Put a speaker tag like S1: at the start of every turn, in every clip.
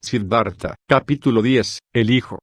S1: Siddhartha. Capítulo 10. El hijo.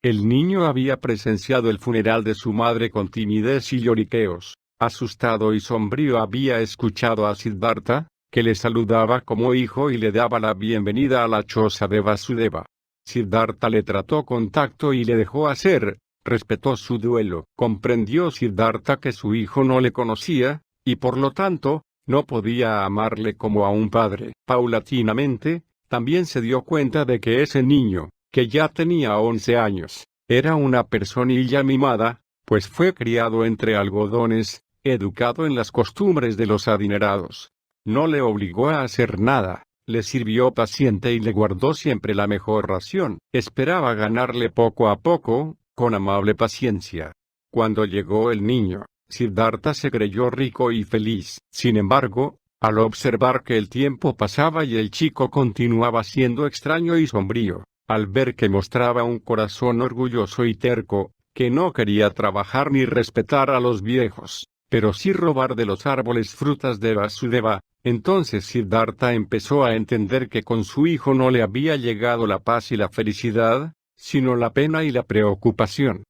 S1: El niño había presenciado el funeral de su madre con timidez y lloriqueos. Asustado y sombrío había escuchado a Siddhartha, que le saludaba como hijo y le daba la bienvenida a la choza de Vasudeva. Siddhartha le trató con tacto y le dejó hacer, respetó su duelo. Comprendió Siddhartha que su hijo no le conocía, y por lo tanto, no podía amarle como a un padre. Paulatinamente, también se dio cuenta de que ese niño, que ya tenía 11 años, era una personilla mimada, pues fue criado entre algodones, educado en las costumbres de los adinerados. No le obligó a hacer nada, le sirvió paciente y le guardó siempre la mejor ración. Esperaba ganarle poco a poco, con amable paciencia. Cuando llegó el niño, Siddhartha se creyó rico y feliz. Sin embargo, al observar que el tiempo pasaba y el chico continuaba siendo extraño y sombrío, al ver que mostraba un corazón orgulloso y terco, que no quería trabajar ni respetar a los viejos, pero sí robar de los árboles frutas de Vasudeva, entonces Siddhartha empezó a entender que con su hijo no le había llegado la paz y la felicidad, sino la pena y la preocupación.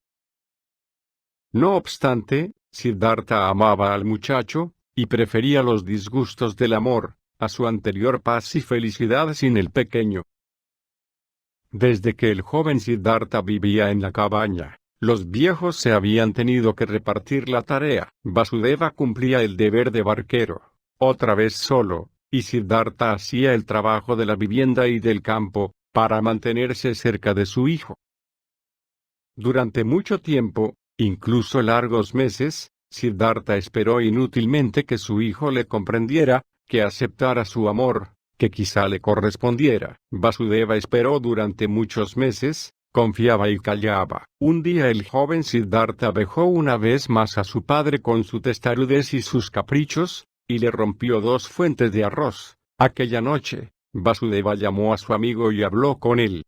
S1: No obstante, Siddhartha amaba al muchacho, y prefería los disgustos del amor, a su anterior paz y felicidad sin el pequeño. Desde que el joven Siddhartha vivía en la cabaña, los viejos se habían tenido que repartir la tarea. Vasudeva cumplía el deber de barquero, otra vez solo, y Siddhartha hacía el trabajo de la vivienda y del campo, para mantenerse cerca de su hijo. Durante mucho tiempo, incluso largos meses, Siddhartha esperó inútilmente que su hijo le comprendiera, que aceptara su amor, que quizá le correspondiera. Vasudeva esperó durante muchos meses, confiaba y callaba. Un día el joven Siddhartha vejó una vez más a su padre con su testarudez y sus caprichos, y le rompió 2 fuentes de arroz. Aquella noche, Vasudeva llamó a su amigo y habló con él.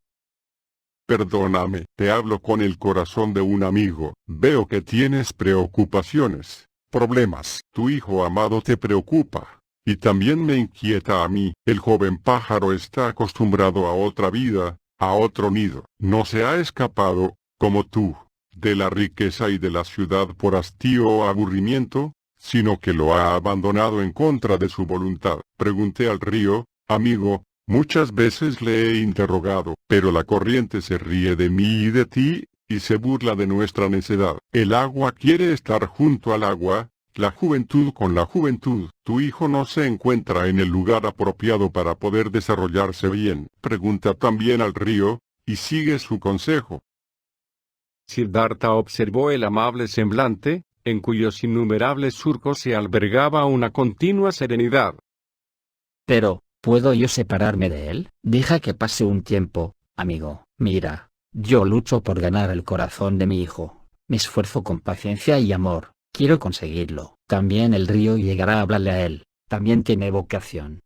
S2: Perdóname, te hablo con el corazón de un amigo. Veo que tienes preocupaciones, problemas. Tu hijo amado te preocupa. Y también me inquieta a mí. El joven pájaro está acostumbrado a otra vida, a otro nido. No se ha escapado, como tú, de la riqueza y de la ciudad por hastío o aburrimiento, sino que lo ha abandonado en contra de su voluntad. Pregunté al río, amigo, muchas veces le he interrogado, pero la corriente se ríe de mí y de ti, y se burla de nuestra necedad. El agua quiere estar junto al agua, la juventud con la juventud. Tu hijo no se encuentra en el lugar apropiado para poder desarrollarse bien. Pregunta también al río, y sigue su consejo.
S1: Siddhartha observó el amable semblante, en cuyos innumerables surcos se albergaba una continua serenidad.
S3: Pero, ¿puedo yo separarme de él? Deja que pase un tiempo, amigo. Mira, yo lucho por ganar el corazón de mi hijo. Me esfuerzo con paciencia y amor. Quiero conseguirlo. También el río llegará a hablarle a él. También tiene vocación.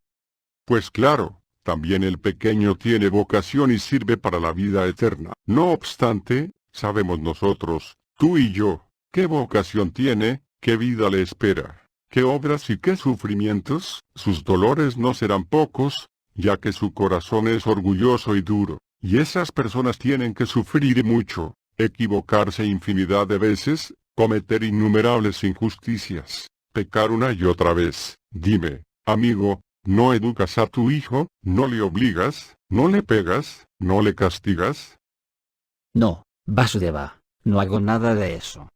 S2: Pues claro, también el pequeño tiene vocación y sirve para la vida eterna. No obstante, sabemos nosotros, tú y yo, qué vocación tiene, qué vida le espera, qué obras y qué sufrimientos. Sus dolores no serán pocos, ya que su corazón es orgulloso y duro, y esas personas tienen que sufrir mucho, equivocarse infinidad de veces, cometer innumerables injusticias, pecar una y otra vez. Dime, amigo, ¿no educas a tu hijo? ¿No le obligas? ¿No le pegas? ¿No le castigas?
S3: No, Vasudeva, no hago nada de eso.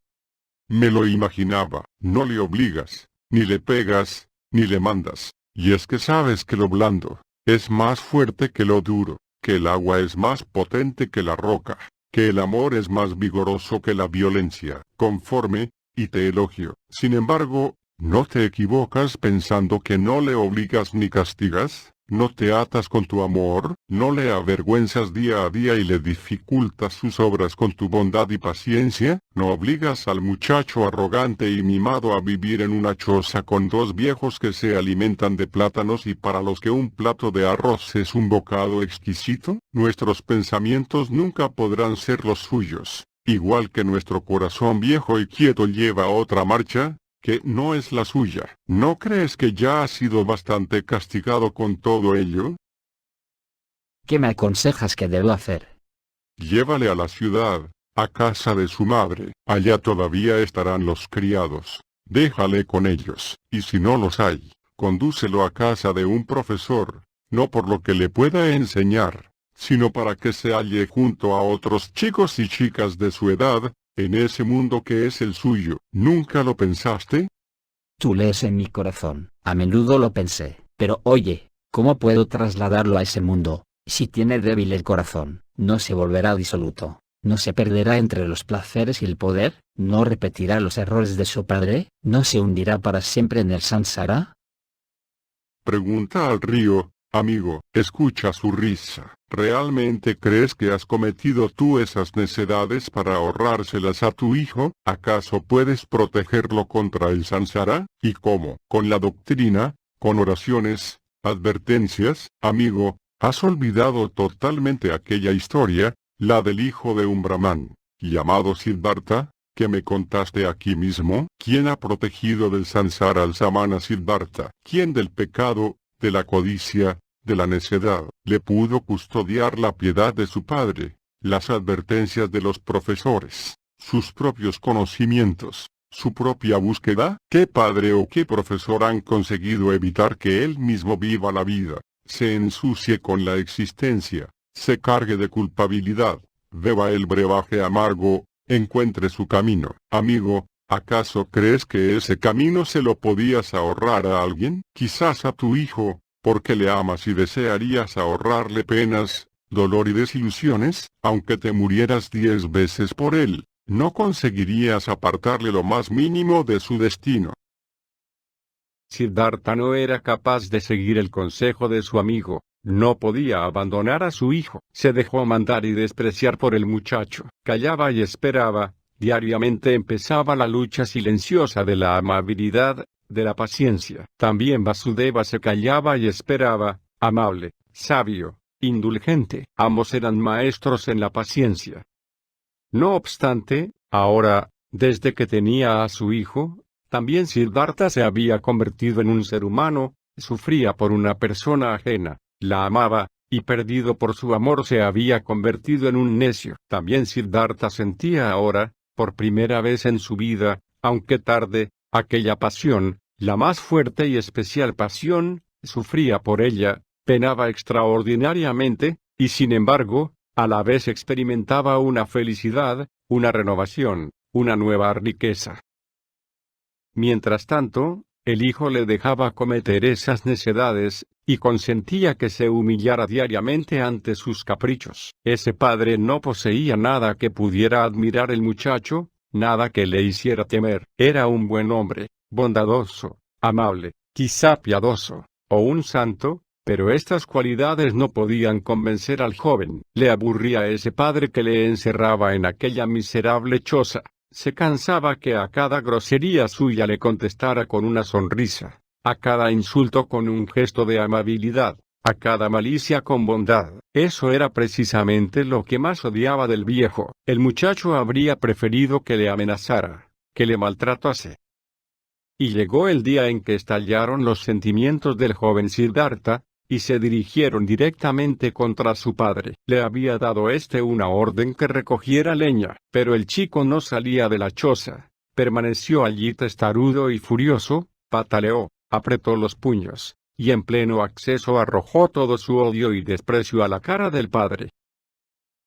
S2: Me lo imaginaba. No le obligas, ni le pegas, ni le mandas. Y es que sabes que lo blando es más fuerte que lo duro, que el agua es más potente que la roca, que el amor es más vigoroso que la violencia. Conforme, y te elogio. Sin embargo, ¿no te equivocas pensando que no le obligas ni castigas? ¿No te atas con tu amor? ¿No le avergüenzas día a día y le dificultas sus obras con tu bondad y paciencia? ¿No obligas al muchacho arrogante y mimado a vivir en una choza con 2 viejos que se alimentan de plátanos y para los que un plato de arroz es un bocado exquisito? Nuestros pensamientos nunca podrán ser los suyos. Igual que nuestro corazón viejo y quieto lleva otra marcha, que no es la suya. ¿No crees que ya ha sido bastante castigado con todo ello?
S3: ¿Qué me aconsejas que debo hacer?
S2: Llévale a la ciudad, a casa de su madre. Allá todavía estarán los criados. Déjale con ellos, y si no los hay, condúcelo a casa de un profesor, no por lo que le pueda enseñar, sino para que se halle junto a otros chicos y chicas de su edad, en ese mundo que es el suyo. ¿Nunca lo pensaste?
S3: Tú lees en mi corazón. A menudo lo pensé, pero oye, ¿cómo puedo trasladarlo a ese mundo? Si tiene débil el corazón, no se volverá disoluto, no se perderá entre los placeres y el poder, no repetirá los errores de su padre, no se hundirá para siempre en el samsara.
S2: Pregunta al río, amigo, escucha su risa. ¿Realmente crees que has cometido tú esas necedades para ahorrárselas a tu hijo? ¿Acaso puedes protegerlo contra el samsara? ¿Y cómo? ¿Con la doctrina? ¿Con oraciones? ¿Advertencias? Amigo, has olvidado totalmente aquella historia, la del hijo de un brahmán, llamado Siddhartha, que me contaste aquí mismo. ¿Quién ha protegido del samsara al samana Siddhartha? ¿Quién del pecado, de la codicia, de la necedad, le pudo custodiar la piedad de su padre, las advertencias de los profesores, sus propios conocimientos, su propia búsqueda? ¿Qué padre o qué profesor han conseguido evitar que él mismo viva la vida, se ensucie con la existencia, se cargue de culpabilidad, beba el brebaje amargo, encuentre su camino? Amigo, ¿acaso crees que ese camino se lo podías ahorrar a alguien? Quizás a tu hijo, porque le amas y desearías ahorrarle penas, dolor y desilusiones. Aunque te murieras 10 veces por él, no conseguirías apartarle lo más mínimo de su destino.
S1: Siddhartha no era capaz de seguir el consejo de su amigo, no podía abandonar a su hijo, se dejó mandar y despreciar por el muchacho, callaba y esperaba, diariamente empezaba la lucha silenciosa de la amabilidad, de la paciencia. También Vasudeva se callaba y esperaba, amable, sabio, indulgente. Ambos eran maestros en la paciencia. No obstante, ahora, desde que tenía a su hijo, también Siddhartha se había convertido en un ser humano, sufría por una persona ajena, la amaba, y perdido por su amor se había convertido en un necio. También Siddhartha sentía ahora, por primera vez en su vida, aunque tarde, aquella pasión, la más fuerte y especial pasión, sufría por ella, penaba extraordinariamente, y sin embargo, a la vez experimentaba una felicidad, una renovación, una nueva riqueza. Mientras tanto, el hijo le dejaba cometer esas necedades, y consentía que se humillara diariamente ante sus caprichos. Ese padre no poseía nada que pudiera admirar el muchacho, nada que le hiciera temer. Era un buen hombre, bondadoso, amable, quizá piadoso, o un santo, pero estas cualidades no podían convencer al joven. Le aburría ese padre que le encerraba en aquella miserable choza. Se cansaba que a cada grosería suya le contestara con una sonrisa, a cada insulto con un gesto de amabilidad, a cada malicia con bondad. Eso era precisamente lo que más odiaba del viejo. El muchacho habría preferido que le amenazara, que le maltratase. Y llegó el día en que estallaron los sentimientos del joven Siddhartha, y se dirigieron directamente contra su padre. Le había dado una orden que recogiera leña, pero el chico no salía de la choza, permaneció allí testarudo y furioso, pataleó, apretó los puños, y en pleno acceso arrojó todo su odio y desprecio a la cara del padre.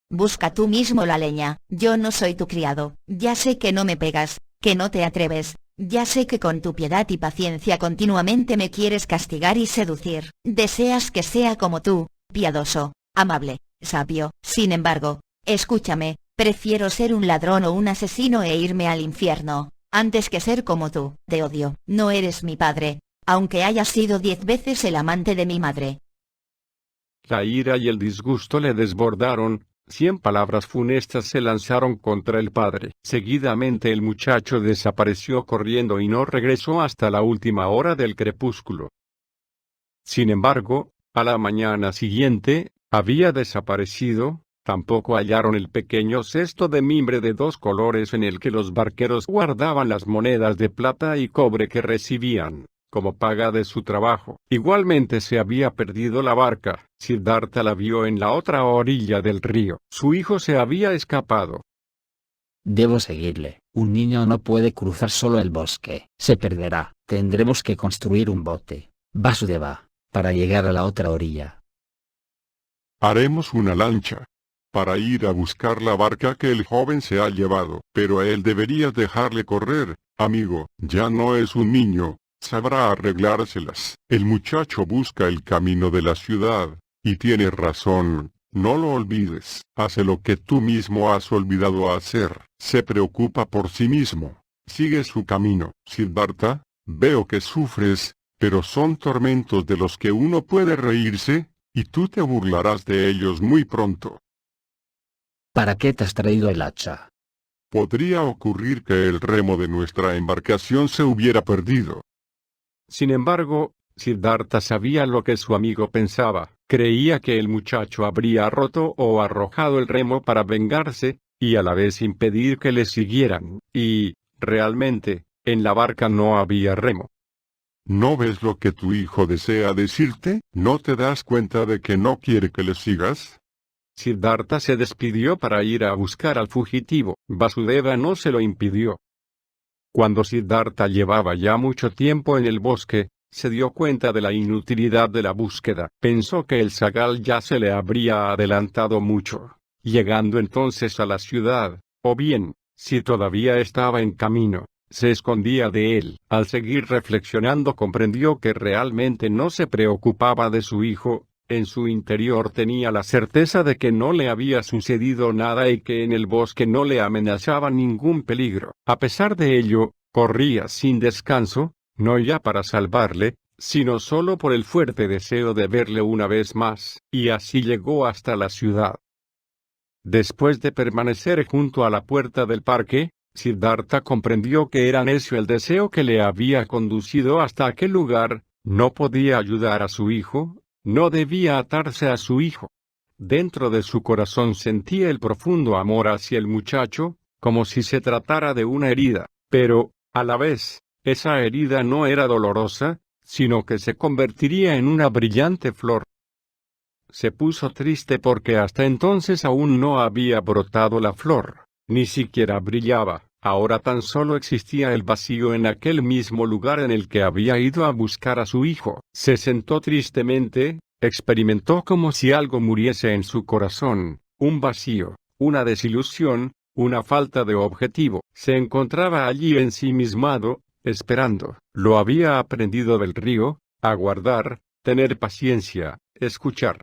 S4: Busca tú mismo la leña, yo no soy tu criado, ya sé que no me pegas, que no te atreves. Ya sé que con tu piedad y paciencia continuamente me quieres castigar y seducir. Deseas que sea como tú, piadoso, amable, sabio. Sin embargo, escúchame, prefiero ser un ladrón o un asesino e irme al infierno, antes que ser como tú. Te odio. No eres mi padre, aunque hayas sido 10 veces el amante de mi madre.
S1: La ira y el disgusto le desbordaron. 100 palabras funestas se lanzaron contra el padre. Seguidamente el muchacho desapareció corriendo y no regresó hasta la última hora del crepúsculo. Sin embargo, a la mañana siguiente, había desaparecido, Tampoco hallaron el pequeño cesto de mimbre de 2 colores en el que los barqueros guardaban las monedas de plata y cobre que recibían como paga de su trabajo. Igualmente se había perdido la barca. Siddhartha la vio en la otra orilla del río. Su hijo se había escapado.
S3: Debo seguirle. Un niño no puede cruzar solo el bosque. Se perderá. Tendremos que construir un bote, Vasudeva, para llegar a la otra orilla.
S2: Haremos una lancha para ir a buscar la barca que el joven se ha llevado. Pero a él deberías dejarle correr, amigo. Ya no es un niño. Sabrá arreglárselas. El muchacho busca el camino de la ciudad. Y tienes razón. No lo olvides. Hace lo que tú mismo has olvidado hacer. Se preocupa por sí mismo. Sigue su camino. Siddhartha, veo que sufres, pero son tormentos de los que uno puede reírse, y tú te burlarás de ellos muy pronto.
S3: ¿Para qué te has traído el hacha?
S2: Podría ocurrir que el remo de nuestra embarcación se hubiera perdido.
S1: Sin embargo, Siddhartha sabía lo que su amigo pensaba. Creía que el muchacho habría roto o arrojado el remo para vengarse, y a la vez impedir que le siguieran, y, realmente, en la barca no había remo.
S2: ¿No ves lo que tu hijo desea decirte? ¿No te das cuenta de que no quiere que le sigas?
S1: Siddhartha se despidió para ir a buscar al fugitivo. Vasudeva no se lo impidió. Cuando Siddhartha llevaba ya mucho tiempo en el bosque, se dio cuenta de la inutilidad de la búsqueda. Pensó que el zagal ya se le habría adelantado mucho, llegando entonces a la ciudad, o bien, si todavía estaba en camino, se escondía de él. Al seguir reflexionando comprendió que realmente no se preocupaba de su hijo. En su interior tenía la certeza de que no le había sucedido nada y que en el bosque no le amenazaba ningún peligro. A pesar de ello, corría sin descanso, no ya para salvarle, sino solo por el fuerte deseo de verle una vez más, y así llegó hasta la ciudad. Después de permanecer junto a la puerta del parque, Siddhartha comprendió que era necio el deseo que le había conducido hasta aquel lugar. No podía ayudar a su hijo. No debía atarse a su hijo. Dentro de su corazón sentía el profundo amor hacia el muchacho, como si se tratara de una herida, pero, a la vez, esa herida no era dolorosa, sino que se convertiría en una brillante flor. Se puso triste porque hasta entonces aún no había brotado la flor, ni siquiera brillaba. Ahora tan solo existía el vacío en aquel mismo lugar en el que había ido a buscar a su hijo. Se sentó tristemente, experimentó como si algo muriese en su corazón, un vacío, una desilusión, una falta de objetivo. Se encontraba allí ensimismado, esperando. Lo había aprendido del río, aguardar, tener paciencia, escuchar.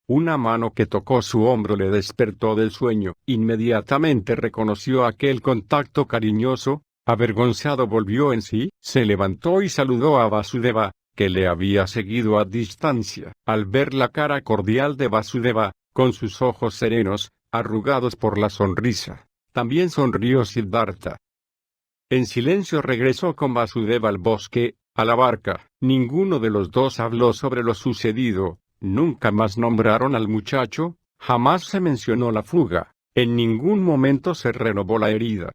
S1: Una mano que tocó su hombro le despertó del sueño. Inmediatamente reconoció aquel contacto cariñoso. Avergonzado volvió en sí, se levantó y saludó a Vasudeva, que le había seguido a distancia. Al ver la cara cordial de Vasudeva, con sus ojos serenos, arrugados por la sonrisa, también sonrió Siddhartha. En silencio regresó con Vasudeva al bosque, a la barca. Ninguno de los dos habló sobre lo sucedido. Nunca más nombraron al muchacho, jamás se mencionó la fuga, en ningún momento se renovó la herida.